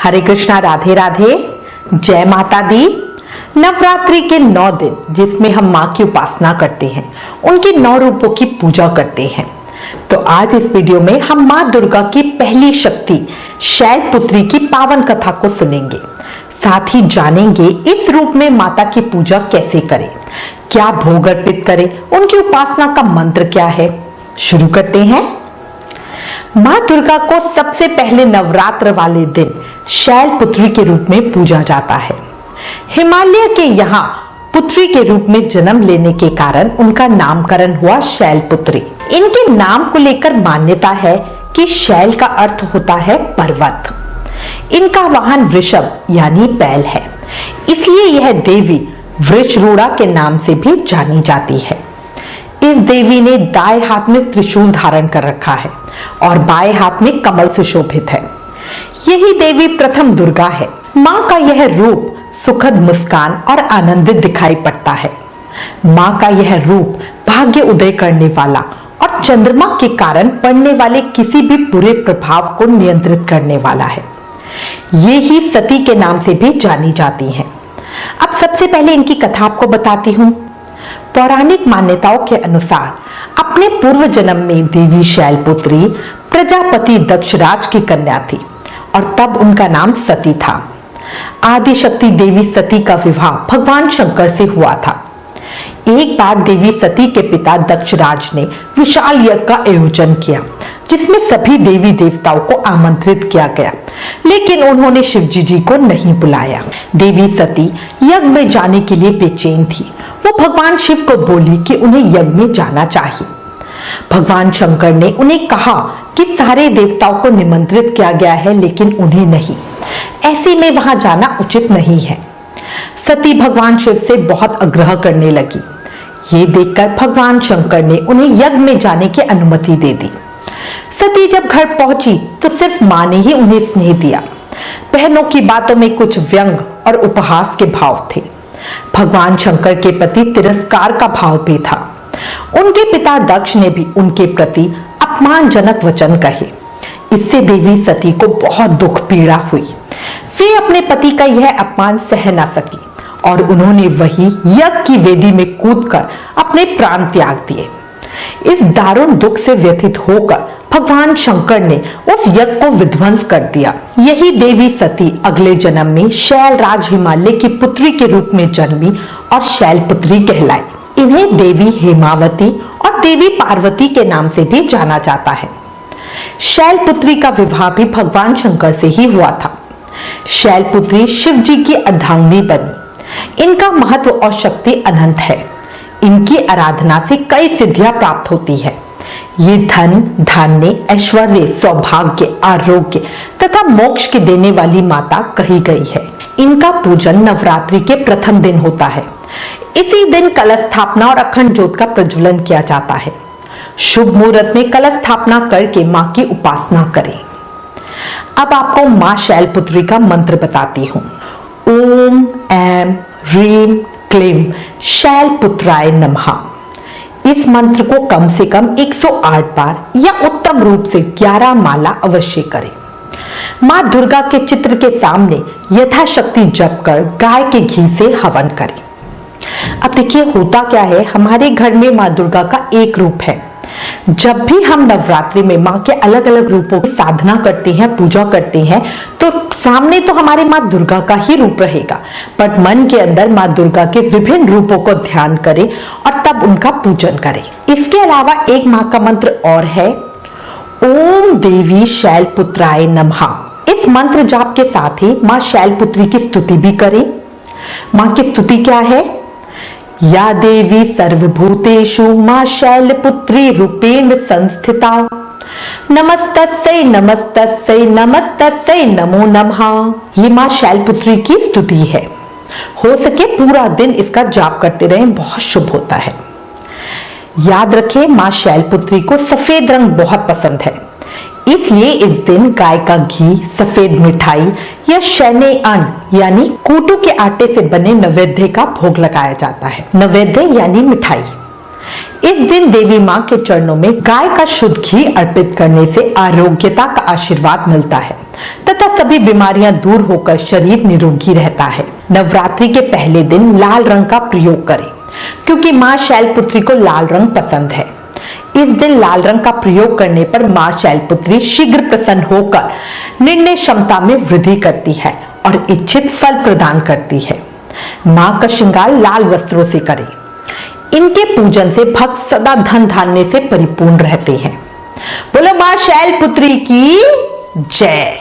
हरे कृष्णा, राधे राधे, जय माता दी। नवरात्रि के 9 दिन जिसमें हम माँ की उपासना करते हैं, उनके 9 रूपों की पूजा करते हैं। तो आज इस वीडियो में हम माँ दुर्गा की पहली शक्ति शैलपुत्री की पावन कथा को सुनेंगे। साथ ही जानेंगे इस रूप में माता की पूजा कैसे करें, क्या भोग अर्पित करें, उनकी उपासना का मंत्र क्या है। शुरू करते हैं। माँ दुर्गा को सबसे पहले नवरात्र वाले दिन शैलपुत्री के रूप में पूजा जाता है। हिमालय के यहाँ पुत्री के रूप में जन्म लेने के कारण उनका नामकरण हुआ शैलपुत्री। इनके नाम को लेकर मान्यता है कि शैल का अर्थ होता है पर्वत। इनका वाहन वृषभ यानी बैल है, इसलिए यह देवी वृषरूढ़ा के नाम से भी जानी जाती है। इस देवी ने दाएं हाथ में त्रिशूल धारण कर रखा है और बाएं हाथ में कमल सुशोभित है। यही देवी प्रथम दुर्गा है। माँ का यह रूप सुखद मुस्कान और आनंदित दिखाई पड़ता है। माँ का यह रूप भाग्य उदय करने वाला और चंद्रमा के कारण पड़ने वाले किसी भी बुरे प्रभाव को नियंत्रित करने वाला है। ये ही सती के नाम से भी जानी जाती हैं। अब सबसे पहले इनकी कथा आपको बताती हूँ। पौराणिक मान्यताओं के अनुसार अपने पूर्व जन्म में देवी शैलपुत्री प्रजापति दक्षराज की कन्या थी और तब उनका नाम सती था। आदि शक्ति देवी सती का विवाह भगवान शंकर से हुआ था। एक बार देवी सती के पिता दक्षराज ने विशाल यज्ञ का आयोजन किया, जिसमें सभी देवी देवताओं को आमंत्रित किया गया, लेकिन उन्होंने शिवजी जी को नहीं बुलाया। देवी सती यज्ञ में जाने के लिए बेचैन थी। वो भगवान शिव को बोली कि उन्हें यज्ञ में जाना चाहिए। भगवान शंकर ने उन्हें कहा कि सारे देवताओं को निमंत्रित किया गया है, लेकिन उन्हें नहीं। ऐसे में वहां जाना उचित नहीं है। सती भगवान शिव से बहुत आग्रह करने लगी। ये देखकर भगवान शंकर ने उन्हें यज्ञ में जाने की अनुमति दे दी। सती जब घर पहुंची तो सिर्फ मां ने ही उन्हें स्नेह दिया। बहनों की बातों में कुछ व्यंग और उपहास के भाव थे। भगवान शंकर के प्रति तिरस्कार का भाव भी था। उनके पिता दक्ष ने भी उनके प्रति अपमानजनक वचन कहे। इससे देवी सती को बहुत दुख पीड़ा हुई। वे अपने पति का यह अपमान सह न सकी और उन्होंने वही यज्ञ की वेदी में कूदकर अपने प्राण त्याग दिए। इस दारुण दुख से व्यथित होकर भगवान शंकर ने उस यज्ञ को विध्वंस कर दिया। यही देवी सती अगले जन्म में शैलराज हिमालय की पुत्री के रूप में जन्मी और शैलपुत्री कहलाई। इन्हें देवी हेमावती और देवी पार्वती के नाम से भी जाना जाता है। शैलपुत्री का विवाह भी भगवान शंकर से ही हुआ था। शैलपुत्री शिव जी की अर्धांगिनी बनी। इनका महत्व और शक्ति अनंत है। इनकी आराधना से कई सिद्धियां प्राप्त होती है। ये धन, धान्य, ऐश्वर्य, सौभाग्य, आरोग्य तथा मोक्ष के देने वाली माता कही गई है। इनका पूजन नवरात्रि के प्रथम दिन होता है। इसी दिन कलश स्थापना और अखंड ज्योत का प्रज्वलन किया जाता है। शुभ मुहूर्त में कलश स्थापना करके माँ की उपासना करें। अब आपको माँ शैलपुत्री का मंत्र बताती हूँ। ओम ऐं ह्रीं क्लीं शैलपुत्राय नमः। इस मंत्र को कम से कम 108 बार या उत्तम रूप से 11 माला अवश्य करें। माँ दुर्गा के चित्र के सामने यथाशक्ति जप कर गाय के घी से हवन करें। अब देखिए होता क्या है, हमारे घर में माँ दुर्गा का एक रूप है। जब भी हम नवरात्रि में माँ के अलग अलग रूपों की साधना करते हैं, पूजा करते हैं, तो सामने तो हमारे माँ दुर्गा का ही रूप रहेगा, बट मन के अंदर माँ दुर्गा के विभिन्न रूपों को ध्यान करें और तब उनका पूजन करें। इसके अलावा एक माँ का मंत्र और है, ओम देवी शैलपुत्राय नमः। इस मंत्र जाप के साथ ही माँ शैलपुत्री की स्तुति भी करें। माँ की स्तुति क्या है? या देवी सर्वभूतेषु माँ शैलपुत्री रूपेण संस्थिता, नमस्तस्यै नमस्तस्यै नमस्तस्यै नमो नमः। ये माँ शैलपुत्री की स्तुति है। हो सके पूरा दिन इसका जाप करते रहें, बहुत शुभ होता है। याद रखें, माँ शैलपुत्री को सफेद रंग बहुत पसंद है, इसलिए इस दिन गाय का घी, सफेद मिठाई या शैने अन्न यानी कूटू के आटे से बने नैवेद्य का भोग लगाया जाता है। नैवेद्य यानी मिठाई। इस दिन देवी माँ के चरणों में गाय का शुद्ध घी अर्पित करने से आरोग्यता का आशीर्वाद मिलता है। तथा सभी बीमारियां दूर होकर शरीर निरोगी रहता है। नवरात्रि के पहले दिन लाल रंग का प्रयोग करें, क्योंकि मां शैलपुत्री को लाल रंग पसंद है। इस दिन लाल रंग का प्रयोग करने पर मां शैलपुत्री शीघ्र प्रसन्न होकर निर्णय क्षमता में वृद्धि करती है और इच्छित फल प्रदान करती है। मां का श्रृंगार लाल वस्त्रों से करें। इनके पूजन से भक्त सदा धन धान्य से परिपूर्ण रहते हैं। बोलो मां शैलपुत्री की जय।